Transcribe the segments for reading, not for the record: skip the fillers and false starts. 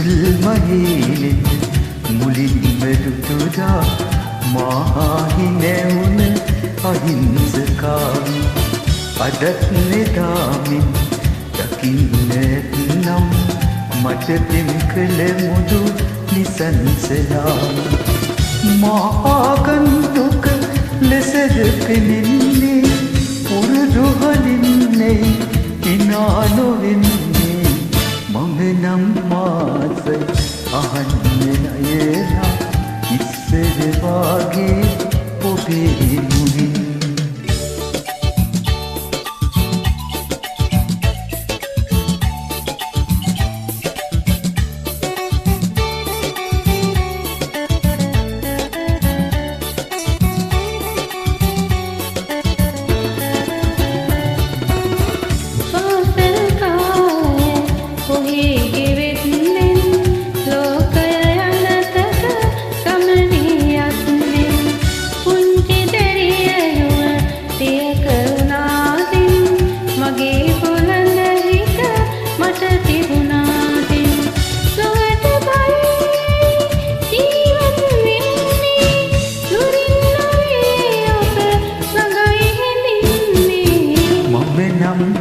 මුල්මහීනෙ මුලින්ම දුටුදා මාහි නැවුන අහිංසකාමි අදත් නෙදාමින් දකින්න නම් මට පෙම් කළ මුදු නිසංසලාමි මාගන්තුක ලෙසද පෙනෙන්නේ පුරුදු හලින්නේ හිනා නොවෙන්නේ මම නම් මාස අහන්නේ නයනා ඉස්සර වාගේ ඔබේ මුවින්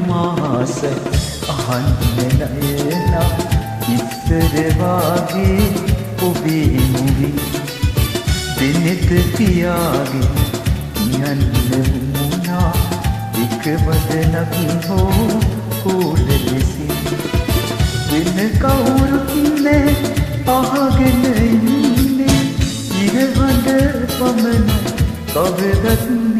මාස අහන්න නයනා ඉස්සර වාගේ ඔබේ මුවින් දෙනෙත පියාගේ යන්න වුණා එක බදනක් හෝ කෝල ලෙසින් වෙන කවුරුත් නෑ අහගෙන ඉන්නේ ඉරහඳ පමණ කවදත්